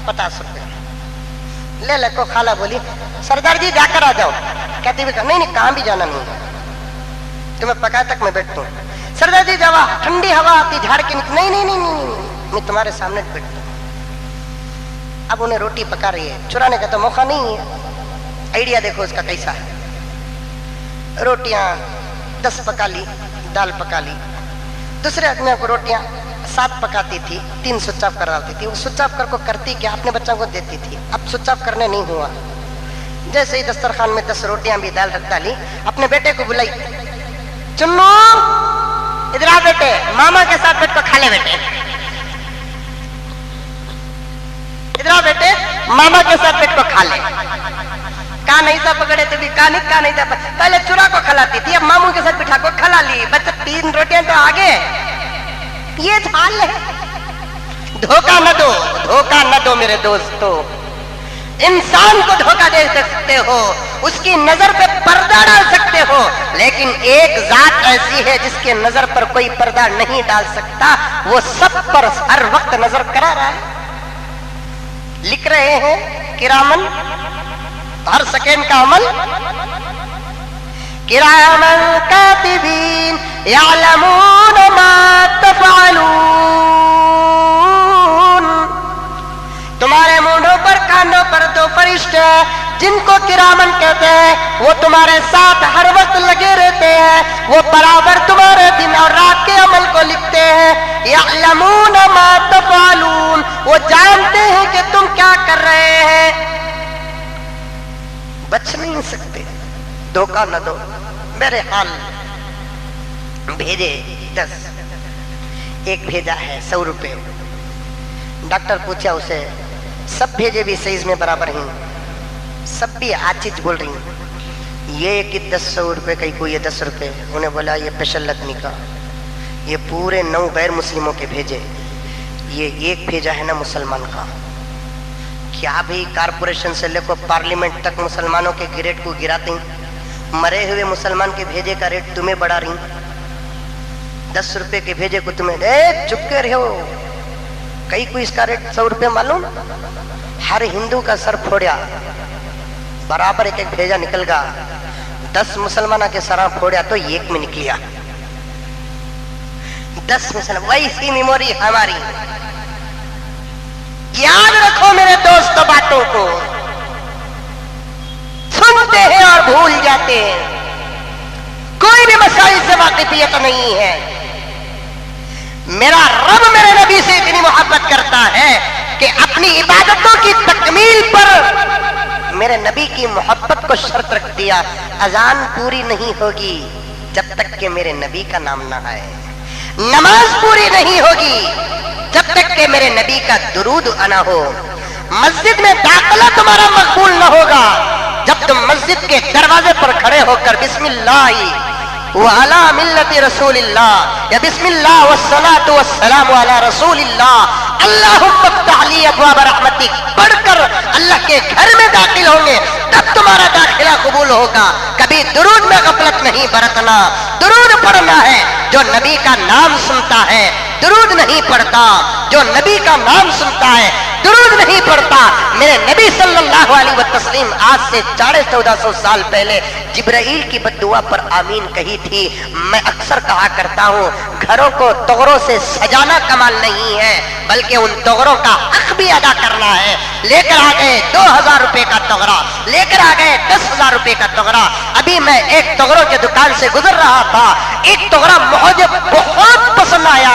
50 روپے لے لے کو۔ خالہ بولی سردار جی جا کر آ جاؤ، کہتی بھی نہیں نہیں کہاں بھی جانا نہیں، تمہیں پکائے تک میں بیٹھتا ہوں۔ سردار جی جاوا، ٹھنڈی ہوا آتی جھاڑ کے نہیں نہیں نہیں نہیں میں تمہارے سامنے بیٹھتا ہوں۔ اب انہیں روٹی پکا رہی ہے، چرانے کا تو موقع نہیں ہے۔ آئیڈیا دیکھو اس کا کیسا ہے، روٹیاں 10 پکا لی، دال پکا لی، دوسرے آدمی کو روٹیاں 7 پکاتی تھی، 3 سوئچ آف کر ڈالتی تھی۔ وہ سوئچ آف کر کو کرتی کیا؟ اپنے بچوں کو دیتی تھی۔ اب سوئچ آف کرنے نہیں ہوا، جیسے ہی دسترخوان میں 10 روٹیاں بھی دال رکھ ڈالی، اپنے بیٹے کو بلائی، چنو ادھر آ بیٹے، ماما کے ساتھ بیٹھ کر کھا لے بیٹے، ادھر آ بیٹے ماما کے ساتھ بیٹھ کر کھا لے۔ کہاں نہیں تھا پکڑے تو بھی کہاں نہیں تھا، پہلے چورا کو کھلاتی تھی، اب ماموں کے ساتھ بٹھا کو کھلا لی، بچہ 3 روٹیاں تو آگے۔ یہ حال ہے، دھوکہ نہ دو، دھوکہ نہ دو میرے دوستو۔ انسان کو دھوکہ دے سکتے ہو، اس کی نظر پہ پردہ ڈال سکتے ہو، لیکن ایک ذات ایسی ہے جس کے نظر پر کوئی پردہ نہیں ڈال سکتا، وہ سب پر ہر وقت نظر کرا رہا ہے۔ لکھ رہے ہیں کرامن، ہر سیکنڈ کا عمل، کرامن کاتبین یعلمون ما تفعلون۔ تمہارے منڈوں پر کانوں پر 2 فرشتے جن کو کرامن کہتے ہیں، وہ تمہارے ساتھ ہر وقت لگے رہتے ہیں، وہ برابر تمہارے دن اور رات کے عمل کو لکھتے ہیں۔ یعلمون ما تفعلون، وہ جانتے ہیں کہ تم کیا کر رہے ہیں، بچ نہیں سکتے۔ دھوکہ نہ دو۔ میرے حال بھیجے 10، ایک بھیجا ہے 100 روپے۔ ڈاکٹر پوچھا اسے، سب بھیجے بھی سائز میں برابر ہیں، سب بھی آچیز بول رہی ہیں، یہ کہ 100 روپے کا کوئی 10 روپے۔ انہیں بولا یہ اسپیشل آدمی کا، یہ پورے 9 غیر مسلموں کے بھیجے، یہ ایک بھیجا ہے نا مسلمان کا۔ کیا بھی کارپوریشن سے لے کر پارلیمنٹ تک مسلمانوں کے گریڈ کو گراتے ہیں، مرے ہوئے مسلمان کے بھیجے کا ریٹ تمہیں بڑھا رہی، 10 روپے کے بھیجے کو تمہیں چپ کے رہو۔ کئی کو اس کا ریٹ 100 روپے معلوم، ہر ہندو کا سر پھوڑیا برابر ایک بھیجا نکل گا، 10 مسلمانوں کے سر پھوڑیا تو ایک میں نکلیا، 10 مسلمان۔ ویسی میموری ہماری، یاد رکھو میرے دوست باتوں کو، سنتے ہیں اور بھول جاتے ہیں، کوئی بھی مسائل سے واقفیت نہیں ہے۔ میرا رب میرے نبی سے اتنی محبت کرتا ہے کہ اپنی عبادتوں کی تکمیل پر میرے نبی کی محبت کو شرط رکھ دیا، اذان پوری نہیں ہوگی جب تک کہ میرے نبی کا نام نہ آئے، نماز پوری نہیں ہوگی جب تک کہ میرے نبی کا درود نہ ہو، مسجد میں داخلہ تمہارا مقبول نہ ہوگا جب تم مسجد کے دروازے پر کھڑے ہو کر بسم اللہ وعلی ملت رسول اللہ یا بسم اللہ والصلاة والسلام علی رسول اللہ اللہم افتح لی ابواب رحمتک پڑھ کر اللہ کے گھر میں داخل ہوں گے، تب تمہارا داخلہ قبول ہوگا۔ کبھی درود میں غفلت نہیں برتنا، درود پڑھنا ہے، جو نبی کا نام سنتا ہے درود نہیں پڑھتا، جو نبی کا نام سنتا ہے درود نہیں پڑھتا۔ میرے نبی صلی اللہ علیہ وسلم آج سے 1400 سال پہلے جبرائیل کی بددعا پر آمین کہی تھی۔ میں اکثر کہا کرتا ہوں، گھروں کو تغروں سے سجانا کمال نہیں ہے، بلکہ ان تغروں کا حق بھی ادا کرنا ہے۔ لے کر آ گئے 2000 روپے کا تغرا، لے کر آ گئے 10,000 روپے کا تغرا۔ ابھی میں ایک تغروں کے دکان سے گزر رہا تھا، ایک تغرا مجھے بہت پسند آیا،